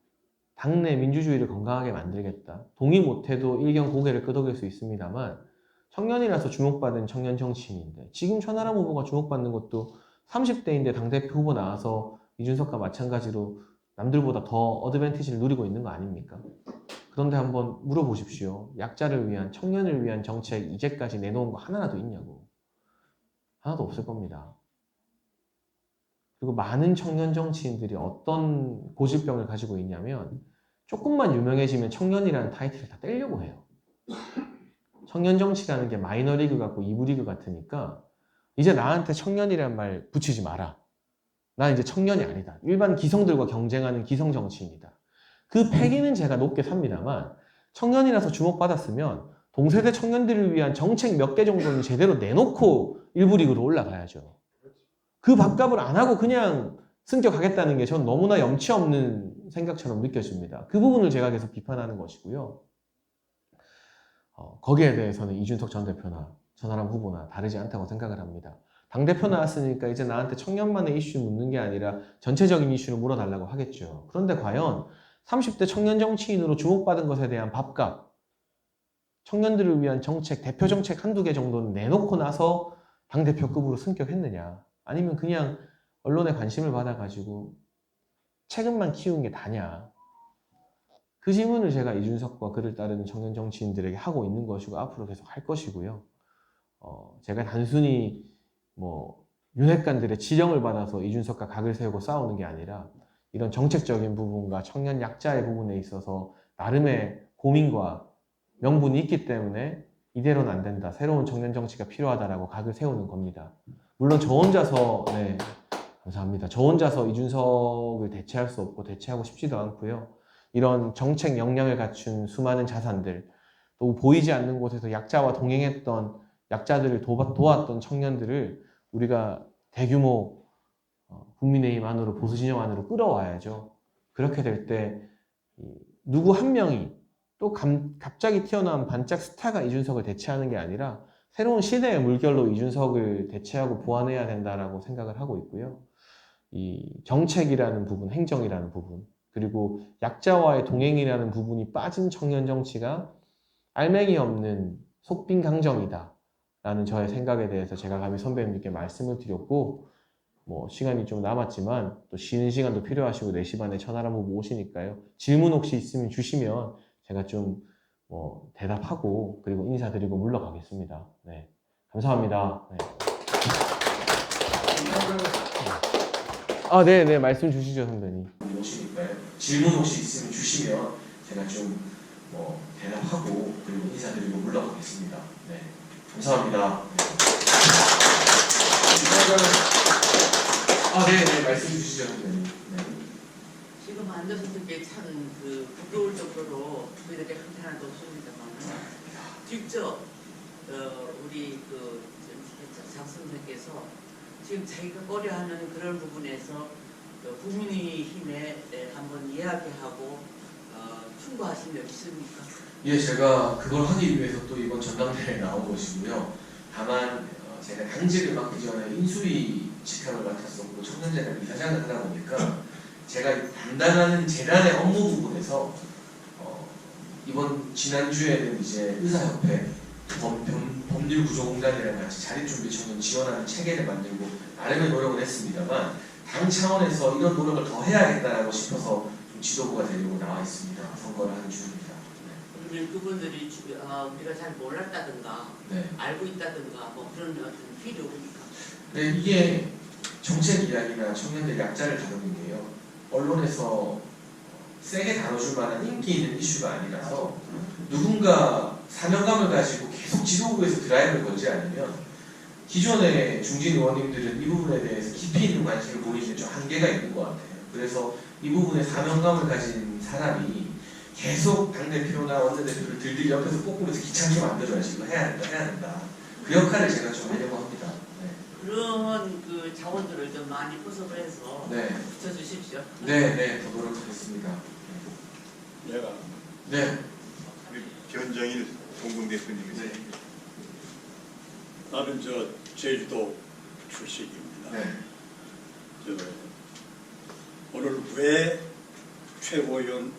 당내 민주주의를 건강하게 만들겠다. 동의 못해도 일견 고개를 끄덕일 수 있습니다만 청년이라서 주목받은 청년 정치인인데 지금 천하람 후보가 주목받는 것도 30대인데 당대표 후보 나와서 이준석과 마찬가지로 남들보다 더 어드밴티지를 누리고 있는 거 아닙니까? 그런데 한번 물어보십시오. 약자를 위한, 청년을 위한 정책 이제까지 내놓은 거 하나라도 있냐고. 하나도 없을 겁니다. 그리고 많은 청년 정치인들이 어떤 고질병을 가지고 있냐면 조금만 유명해지면 청년이라는 타이틀을 다 떼려고 해요. 청년 정치라는 게 마이너리그 같고 2부 리그 같으니까 이제 나한테 청년이라는 말 붙이지 마라. 나 이제 청년이 아니다. 일반 기성들과 경쟁하는 기성 정치인이다. 그 패기는 제가 높게 삽니다만 청년이라서 주목받았으면 동세대 청년들을 위한 정책 몇 개 정도는 제대로 내놓고 1부 리그로 올라가야죠. 그 밥값을 안 하고 그냥 승격하겠다는 게 전 너무나 염치 없는 생각처럼 느껴집니다. 그 부분을 제가 계속 비판하는 것이고요. 거기에 대해서는 이준석 전 대표나 전하람 후보나 다르지 않다고 생각을 합니다. 당대표 나왔으니까 이제 나한테 청년만의 이슈 묻는 게 아니라 전체적인 이슈를 물어달라고 하겠죠. 그런데 과연 30대 청년 정치인으로 주목받은 것에 대한 밥값, 청년들을 위한 정책, 대표 정책 한두 개 정도는 내놓고 나서 당대표급으로 승격했느냐, 아니면 그냥 언론의 관심을 받아가지고 책임만 키운 게 다냐. 그 질문을 제가 이준석과 그를 따르는 청년 정치인들에게 하고 있는 것이고 앞으로 계속 할 것이고요. 제가 단순히 뭐 윤핵관들의 지령을 받아서 이준석과 각을 세우고 싸우는 게 아니라 이런 정책적인 부분과 청년 약자의 부분에 있어서 나름의 고민과 명분이 있기 때문에 이대로는 안 된다. 새로운 청년 정치가 필요하다라고 각을 세우는 겁니다. 물론 저 혼자서, 네, 감사합니다. 저 혼자서 이준석을 대체할 수 없고 대체하고 싶지도 않고요. 이런 정책 역량을 갖춘 수많은 자산들, 또 보이지 않는 곳에서 약자와 동행했던 약자들을 도왔던 청년들을 우리가 대규모 국민의힘 안으로, 보수 진영 안으로 끌어와야죠. 그렇게 될 때 누구 한 명이 또 갑자기 튀어나온 반짝 스타가 이준석을 대체하는 게 아니라 새로운 시대의 물결로 이준석을 대체하고 보완해야 된다라고 생각을 하고 있고요. 이 정책이라는 부분, 행정이라는 부분, 그리고 약자와의 동행이라는 부분이 빠진 청년 정치가 알맹이 없는 속빈 강정이다 라는 저의 생각에 대해서 제가 감히 선배님들께 말씀을 드렸고, 뭐 시간이 좀 남았지만 또 쉬는 시간도 필요하시고 4시 반에 전화람 후보 오시니까요. 질문 혹시 있으면 주시면 제가 좀 대답하고 그리고 인사드리고 물러가겠습니다. 네, 감사합니다. 네. 네, 말씀 주시죠, 선배님. 오시니까요. 질문 혹시 있으면 주시면 제가 좀 대답하고 그리고 인사드리고 물러가겠습니다. 네, 감사합니다. 네, 말씀 주시죠, 선배님. 네. 지금 앉아서 듣기에 참 부러울 정도로 저희들이 한탄한 도 없습니다만 직접 우리 장 선생께서 지금 자기가 꺼려하는 그런 부분에서 국민의힘에 한번 이야기하고 충고하신 적 있습니까? 예, 제가 그걸 하기 위해서 또 이번 전당대회에 나온 것이고요. 다만 제가 당직을 맡기 전에 인수위 직함을 맡았었고 청년재단 이사장을 하다 보니까 제가 담당하는 재단의 업무 부분에서 이번 지난주에는 이제 의사협회 법률구조공단이랑 같이 자립준비 청년 지원하는 체계를 만들고 나름의 노력을 했습니다만 당 차원에서 이런 노력을 더 해야겠다라고 싶어서 좀 지도부가 되려고 나와 있습니다. 선거를 하는 중입니다. 그러면 그분들이 우리가 잘 몰랐다든가 네. 알고 있다든가 뭐 그런 어떤 필요 없습니까? 네, 이게 정책 이야기나 청년들 약자를 다루는 게요. 언론에서 세게 다뤄줄 만한 인기 있는 이슈가 아니라서 누군가 사명감을 가지고 계속 지도부에서 드라이브를 걸지 않으면 기존의 중진 의원님들은 이 부분에 대해서 깊이 있는 관심을 보이는 좀 한계가 있는 것 같아요. 그래서 이 부분에 사명감을 가진 사람이 계속 당대표나 원내대표를 들들 옆에서 꼬꾸면서 귀찮게 만들어야지. 이거 해야 된다. 그 역할을 제가 좀 하려고 합니다. 네. 그런 그 자원들을 좀 많이 포섭을 해서 네. 붙여주십시오. 네, 더 노력하겠습니다. 내가 네. 우리 변정일 공동대표님이세요. 네. 나는 제주도 출신입니다. 네. 오늘 왜 최고위원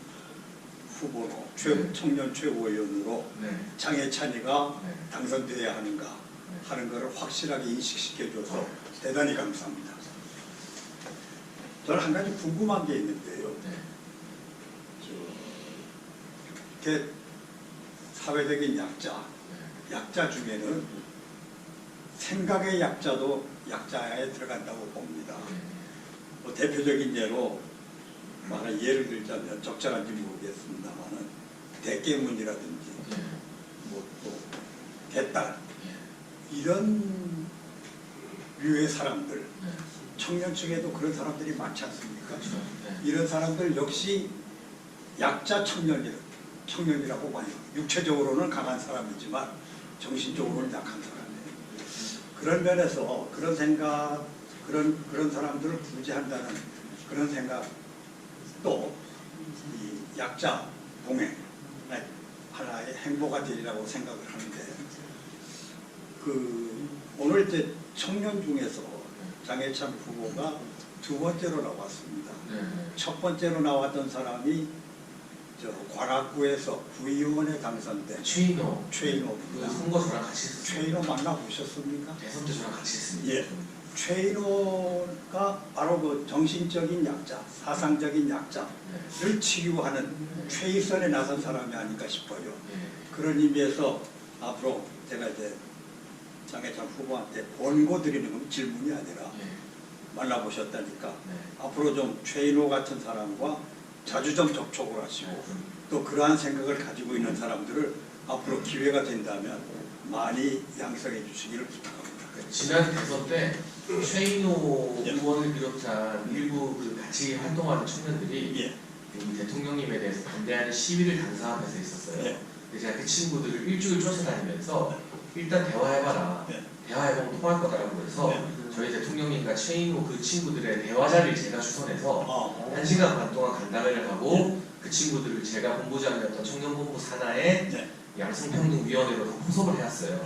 후보로 청년 최고위원으로 네. 장해찬이가 네. 당선되어야 하는가 하는 것을 확실하게 인식시켜줘서 대단히 감사합니다. 저는 한 가지 궁금한 게 있는데요. 네. 이렇게 사회적인 약자 중에는 생각의 약자도 약자에 들어간다고 봅니다. 뭐 대표적인 예로 만약 예를 들자면 적절한지 모르겠습니다만은 대깨문이라든지 뭐또 개딸 이런 류의 사람들 청년층에도 그런 사람들이 많지 않습니까? 이런 사람들 역시 약자 청년이라고 봐요. 육체적으로는 강한 사람이지만 정신적으로는 약한 사람이에요. 그런 면에서 그런 생각, 그런 사람들을 구제한다는 그런 생각, 또 이 약자 동행 하나의 행보가 되리라고 생각을 하는데, 그 오늘 이제 청년 중에서 장해찬 후보가 두 번째로 나왔습니다. 첫 번째로 나왔던 사람이 저 관악구에서 구의원에 당선된 최인호 최인호. 그 선거 저랑 같이 했었어요. 최인호 만나보셨습니까? 대선 때 저랑 같이 했습니다. 예. 최인호가 바로 그 정신적인 약자, 사상적인 약자를 치유하는 최일선에 나선 사람이 아닐까 싶어요. 그런 의미에서 앞으로 제가 이제 장해찬 후보한테 권고 드리는 질문이 아니라 만나보셨다니까 앞으로 좀 최인호 같은 사람과 자주 좀 접촉을 하시고 또 그러한 생각을 가지고 있는 사람들을 앞으로 기회가 된다면 많이 양성해 주시기를 부탁합니다. 지난 대선 때 최인호 의원을 비롯한 일부 그 같이 활동하는 청년들이 우리 대통령님에 대해서 반대하는 시위를 단사하면서 있었어요. 근데 제가 그 친구들을 일주일 쫓아다니면서 일단 대화해봐라. 대화해보면 통할 거다라고 해서 저희 대통령님과 최인호 그 친구들의 대화 자리를 제가 주선해서 1시간 반 동안 간담회를 하고 그 친구들을 제가 본부장이었던 청년본부 산하에 양성평등위원회로 포섭을 해왔어요.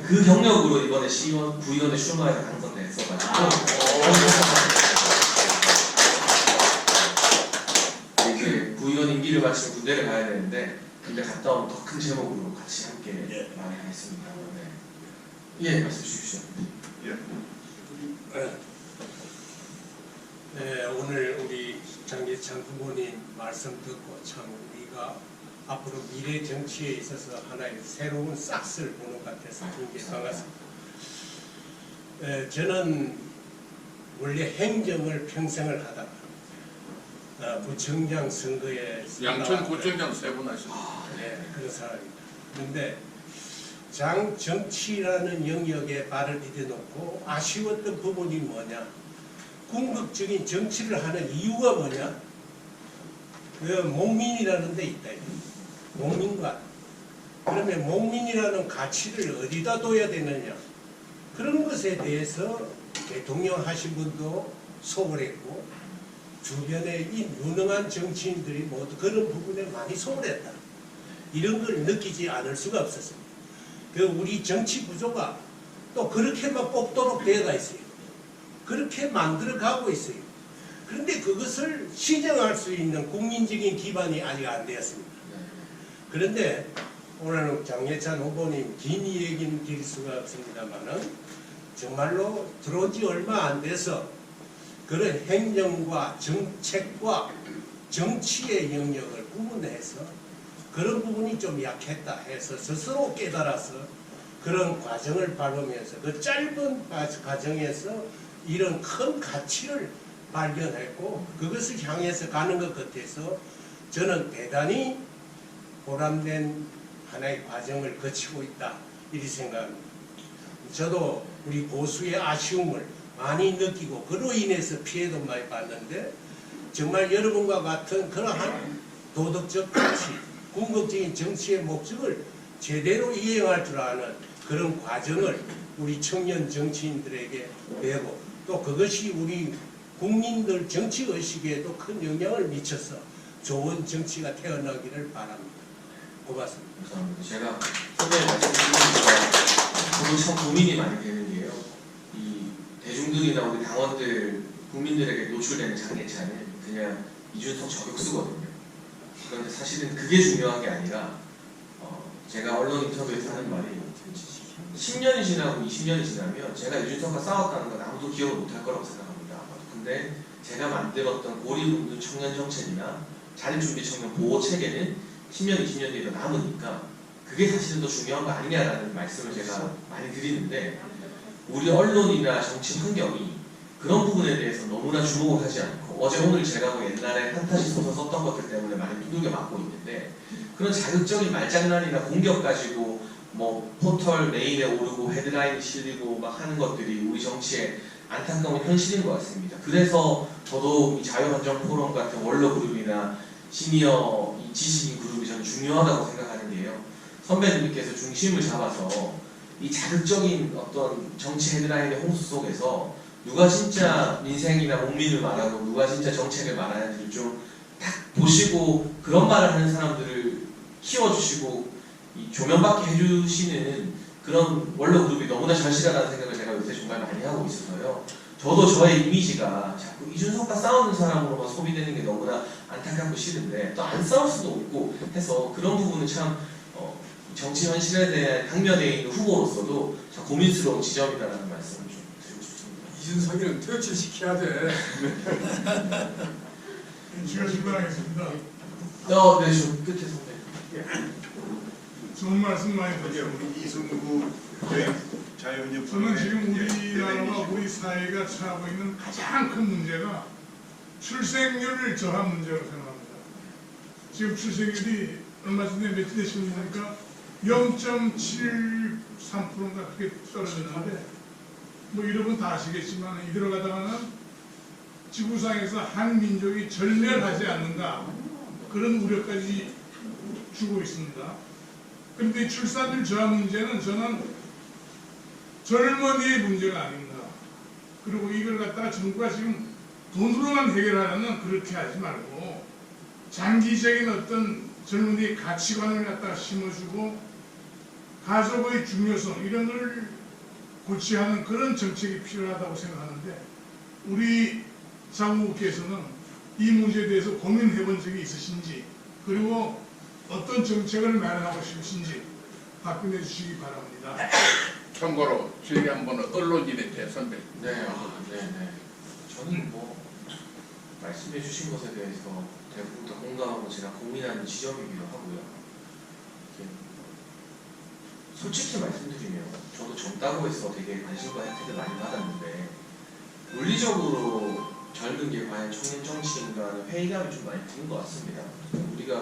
그 경력으로 이번에 시의원, 구의원에 출마해서 당선됐어가지고 이제 구의원 임기를 마치고 군대를 가야 되는데 군대 갔다 오면 더 큰 제목으로 같이 함께 마련하겠습니다. 예, 말씀 주십시오. 네, 오늘 우리 장해찬 후보님 말씀 듣고 참 우리가 앞으로 미래 정치에 있어서 하나의 새로운 싹스를 보는 것 같아서 굉장히 반갑습니다. 저는 원래 행정을 평생을 하다가 구청장 선거에 양천구청장 3번 하셨어요. 네, 그런 사람입니다. 그런데 정치라는 영역에 발을 디뎌놓고 아쉬웠던 부분이 뭐냐? 궁극적인 정치를 하는 이유가 뭐냐? 그 목민이라는 데 있다. 목민관. 그러면 목민이라는 가치를 어디다 둬야 되느냐? 그런 것에 대해서 대통령 하신 분도 소홀했고 주변에 이 유능한 정치인들이 모두 그런 부분에 많이 소홀했다. 이런 걸 느끼지 않을 수가 없었습니다. 그 우리 정치 구조가 또 그렇게만 뽑도록 되어가 있어요. 그렇게 만들어가고 있어요. 그런데 그것을 시정할 수 있는 국민적인 기반이 아직 안 되었습니다. 그런데 오늘은 장해찬 후보님 긴 얘기는 길 수가 없습니다만은 정말로 들어온 지 얼마 안 돼서 그런 행정과 정책과 정치의 영역을 구분해서 그런 부분이 좀 약했다 해서 스스로 깨달아서 그런 과정을 밟으면서 그 짧은 과정에서 이런 큰 가치를 발견했고 그것을 향해서 가는 것 같아서 저는 대단히 보람된 하나의 과정을 거치고 있다 이렇게 생각합니다. 저도 우리 보수의 아쉬움을 많이 느끼고 그로 인해서 피해도 많이 봤는데 정말 여러분과 같은 그러한 도덕적 가치, 궁극적인 정치의 목적을 제대로 이행할 줄 아는 그런 과정을 우리 청년 정치인들에게 배우고 또 그것이 우리 국민들 정치의식에도 큰 영향을 미쳐서 좋은 정치가 태어나기를 바랍니다. 고맙습니다. 감사합니다. 제가 선배님 말씀드리니까 저도 참 고민이 많이 되는 게요. 이 대중들이나 우리 당원들, 국민들에게 노출되는 장해찬은 그냥 이준석 저격수거든요. 그런데 사실은 그게 중요한 게 아니라 제가 언론 인터뷰에서 하는 말이 10년이 지나고 20년이 지나면 제가 이준석과 싸웠다는 건 아무도 기억을 못할 거라고 생각합니다. 근데 제가 만들었던 고리운동 청년 정책이나 자립준비 청년 보호 체계는 10년, 20년 뒤에도 남으니까 그게 사실은 더 중요한 거 아니냐라는 말씀을 제가 많이 드리는데 우리 언론이나 정치 환경이 그런 부분에 대해서 너무나 주목을 하지 않고 어제 오늘 제가 뭐 옛날에 판타지 소설 썼던 것들 때문에 많이 두들겨 맞고 있는데 그런 자극적인 말장난이나 공격 가지고 뭐 포털 메인에 오르고 헤드라인 실리고 막 하는 것들이 우리 정치의 안타까운 현실인 것 같습니다. 그래서 더더욱 이 자유한정 포럼 같은 원로 그룹이나 시니어 이 지식인 그룹이 저는 중요하다고 생각하는 게요. 선배님께서 중심을 잡아서 이 자극적인 어떤 정치 헤드라인의 홍수 속에서 누가 진짜 민생이나 국민을 말하고 누가 진짜 정책을 말하는지를 좀 딱 보시고 그런 말을 하는 사람들을 키워주시고 이 조명받게 해주시는 그런 원로 그룹이 너무나 절실하다는 생각을 제가 요새 정말 많이 하고 있어서요. 저도 저의 이미지가 자꾸 이준석과 싸우는 사람으로만 소비되는 게 너무나 안타깝고 싫은데 또 안 싸울 수도 없고 해서 그런 부분은 참 정치 현실에 대한 당면에 있는 후보로서도 참 고민스러운 지점이다라는 말씀을 좀 드리고 싶습니다. 이준석이는 퇴출시켜야 돼. 제가 질문하겠습니다. 네, 저 끝에 선배. 좋은 말씀 많이 이제 드렸어요. 우리 이승구 자유한정 저는 지금 네, 우리나라와 우리 사회가 처하고 있는 가장 큰 문제가 출생률 저하 문제라고 생각합니다. 지금 출생률이 얼마 전에 며칠 되셨습니까? 0.73%인가 그렇게 떨어졌는데 뭐 여러분 다 아시겠지만 이대로 가다가는 지구상에서 한 민족이 절멸하지 않는가 그런 우려까지 주고 있습니다. 그런데 출산율 저하 문제는 저는 젊은이의 문제가 아닙니다. 그리고 이걸 갖다가 정부가 지금 돈으로만 해결하려면 그렇게 하지 말고 장기적인 어떤 젊은이의 가치관을 갖다가 심어주고 가족의 중요성 이런 걸 고취하는 그런 정책이 필요하다고 생각하는데 우리 장관께서는 이 문제에 대해서 고민해 본 적이 있으신지 그리고 어떤 정책을 마련하고 싶으신지 답변해 주시기 바랍니다. 참고로 저희 한번 언론인의 대선배. 네. 저는 뭐 말씀해 주신 것에 대해서 대부분 다 공감하고 제가 고민하는 지점이기도 하고요. 이렇게 솔직히 말씀드리면 저도 젊다고 해서 되게 관심과 혜택을 많이 받았는데 물리적으로 젊은 게 과연 청년 정치인과는 회의감이 좀 많이 드는 것 같습니다. 우리가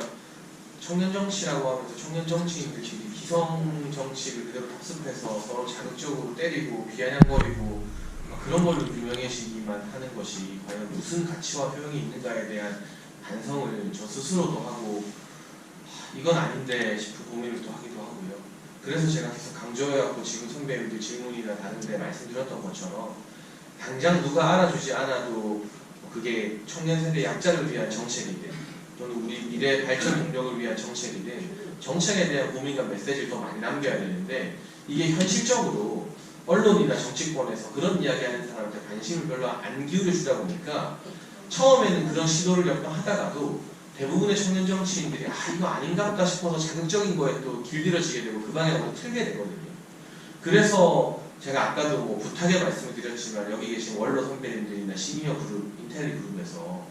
청년 정치라고 하면서 청년 정치인들끼리 기성 정치를 그대로 답습해서 서로 자극적으로 때리고 비아냥거리고 그런 걸로 유명해지기만 하는 것이 과연 무슨 가치와 효용이 있는가에 대한 반성을 저 스스로도 하고 이건 아닌데 싶은 고민을 또 하기도 하고요. 그래서 제가 계속 강조해갖고 지금 선배님들 질문이나 다른 데 말씀드렸던 것처럼 당장 누가 알아주지 않아도 그게 청년 세대 약자를 위한 정책이든 또는 우리 미래 발전 동력을 위한 정책이든 정책에 대한 고민과 메시지를 더 많이 남겨야 되는데 이게 현실적으로 언론이나 정치권에서 그런 이야기하는 사람한테 관심을 별로 안 기울여주다 보니까 처음에는 그런 시도를 몇 번 하다가도 대부분의 청년 정치인들이 이거 아닌가 싶어서 자극적인 거에 또 길들여지게 되고 그 방향으로 틀게 되거든요. 그래서 제가 아까도 뭐 부탁의 말씀을 드렸지만 여기 계신 원로 선배님들이나 시니어 그룹, 인텔리 그룹에서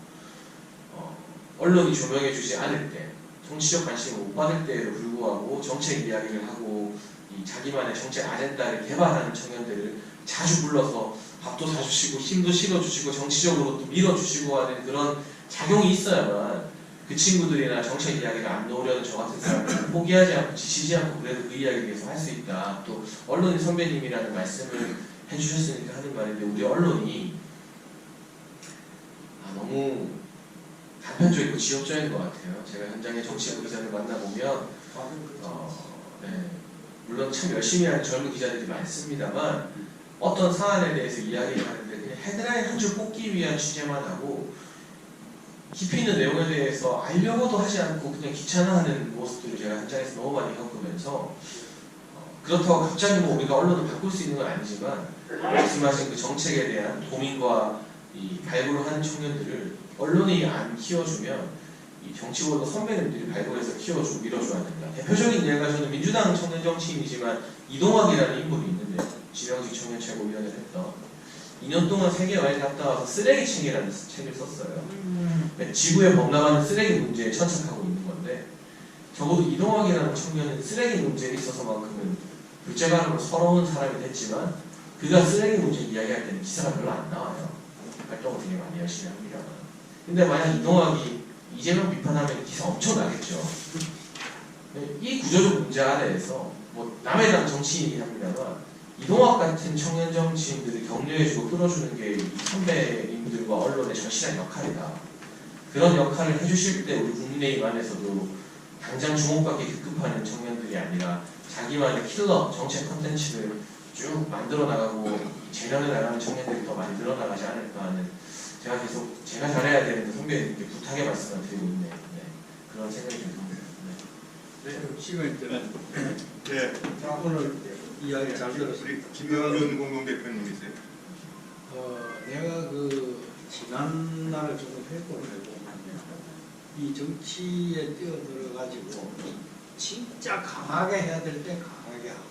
언론이 조명해 주지 않을 때 정치적 관심을 못 받을 때에도 불구하고 정책 이야기를 하고 이 자기만의 정책 아젠다를 개발하는 청년들을 자주 불러서 밥도 사주시고 힘도 실어주시고 정치적으로 또 밀어주시고 하는 그런 작용이 있어야만 그 친구들이나 정책 이야기를 안 놓으려는 저 같은 사람을 포기하지 않고 지치지 않고 그래도 그 이야기를 계속 할 수 있다. 또 언론인 선배님이라는 말씀을 해주셨으니까 하는 말인데 우리 언론이 너무 단편적이고 지역적인 것 같아요. 제가 현장의 정치부 기자를 만나보면 물론 참 열심히 하는 젊은 기자들이 많습니다만 어떤 사안에 대해서 이야기를 하는데 그냥 헤드라인 한 줄 뽑기 위한 취재만 하고 깊이 있는 내용에 대해서 알려고도 하지 않고 그냥 귀찮아하는 모습들을 제가 현장에서 너무 많이 겪으면서 그렇다고 갑자기 뭐 우리가 언론을 바꿀 수 있는 건 아니지만 말씀하신 그 정책에 대한 고민과 이 발굴을 하는 청년들을 언론이 안 키워주면 이 정치권도 선배님들이 발굴해서 키워주고 밀어줘야 된다. 대표적인 예가 저는 민주당 청년 정치인이지만 이동학이라는 인물이 있는데 지명직 청년 최고위원을 했던 2년 동안 세계 여행 갔다 와서 쓰레기층이라는 책을 썼어요. 지구에 범람하는 쓰레기 문제에 천착하고 있는 건데 적어도 이동학이라는 청년은 쓰레기 문제에 있어서만큼은 둘째가름으로 서러운 사람이 됐지만 그가 쓰레기 문제 이야기할 때는 기사가 별로 안 나와요. 활동을 되게 많이 열심히 합니다. 근데 만약 이동학이 이재명 비판하면 기사 엄청 나겠죠. 이 구조적 문제 아래에서 뭐 남의 당 정치인이 합니다만 이동학 같은 청년 정치인들을 격려해주고 끌어주는 게 이 선배님들과 언론의 절실한 역할이다. 그런 역할을 해주실 때 우리 국민의힘 안에서도 당장 주목받기 급급하는 청년들이 아니라 자기만의 킬러 정책 콘텐츠를 쭉 만들어 나가고 재련해 나가는 청년들이 더 많이 늘어나가지 않을까 하는 제가 계속 제가 잘해야 되는데 선배님께 부탁의 말씀을 드리고 있는 그런 생각이 듭니다. 시간이 되면 예, 오늘 이야기 잘 들었습니다. 우리 김영균 공동대표님이세요. 내가 그 지난날 좀 회고를 해보면 이 정치에 뛰어들어가지고 진짜 강하게 해야 될 때 강하게 하고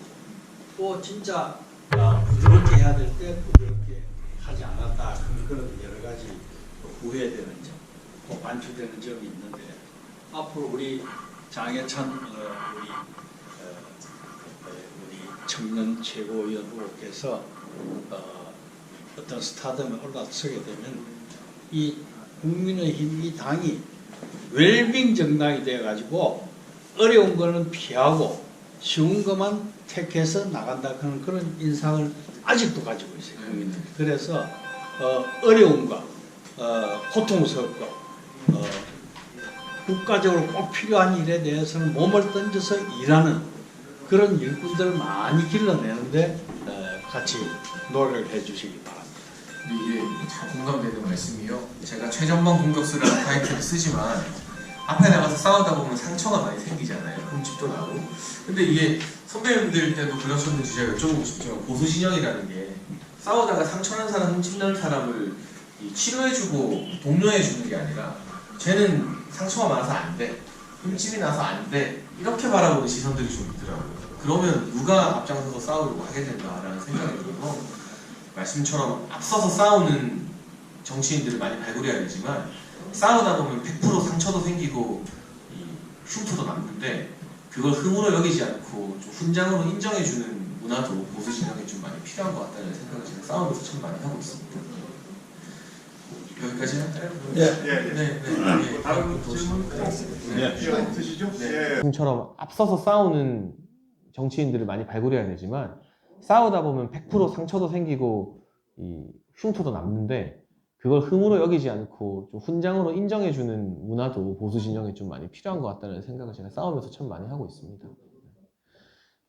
또 진짜 부드럽게 해야 될 때 부드럽게 하지 않았다. 그런 여러 가지 후회되는 점, 또 반추되는 점이 있는데 앞으로 우리 장해찬 우리 청년 최고위원 후보께서 어떤 스타덤에 올라서게 되면 이 국민의힘 이 당이 웰빙 정당이 되어가지고 어려운 거는 피하고 쉬운 것만 택해서 나간다 하는 그런 인상을 아직도 가지고 있어요. 국민은. 그래서 어려움과 고통스럽고 국가적으로 꼭 필요한 일에 대해서는 몸을 던져서 일하는 그런 일꾼들을 많이 길러내는데 같이 노력을 해주시기 바랍니다. 이게 참 공감되는 말씀이요. 제가 최전방 공격수라는 타이틀을 쓰지만 앞에 나가서 싸우다 보면 상처가 많이 생기잖아요. 흠집도 나고. 근데 이게 선배님들 때도 그러셨는지 제가 여쭤보고 싶지만 보수 진영이라는 게 싸우다가 상처난 사람, 흠집 난 사람을 치료해주고 독려해주는 게 아니라 쟤는 상처가 많아서 안 돼, 흠집이 나서 안 돼, 이렇게 바라보는 시선들이 좀 있더라고요. 그러면 누가 앞장서서 싸우려고 하게 된다라는 생각이 들어서 말씀처럼 앞서서 싸우는 정치인들을 많이 발굴해야 되지만 싸우다 보면 100% 상처도 생기고 흉터도 남는데 그걸 흠으로 여기지 않고 좀 훈장으로 인정해주는 문화도 보수 진영에 좀 많이 필요한 것 같다는 생각을 제가 싸우면서 참 많이 하고 있습니다. 여기까지 할까요? 네. 다른 질문 있으시죠? 네. 지금처럼 앞서서 싸우는 정치인들을 많이 발굴해야 되지만 싸우다 보면 100% 상처도 생기고 이 흉터도 남는데 그걸 흠으로 여기지 않고 좀 훈장으로 인정해주는 문화도 보수 진영에 좀 많이 필요한 것 같다는 생각을 제가 싸우면서 참 많이 하고 있습니다.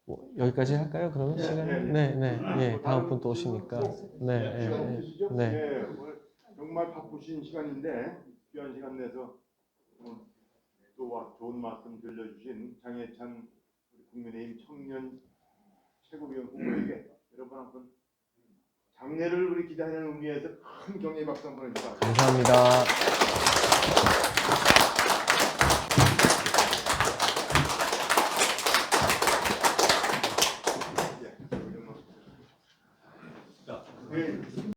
뭐 여기까지 할까요? 그러면 시간? 네. 다음 분 또 오시니까. 시간 있으시죠? 네. 오늘 정말 바쁘신 시간인데 귀한 시간 내서 또 좋은 말씀 들려주신 장해찬 국민의힘 청년 최고위원 후보에게 여러분 한번 장래를 우리 기대하는 의미에서 큰 경의 박수 한번 해주세요. 감사합니다.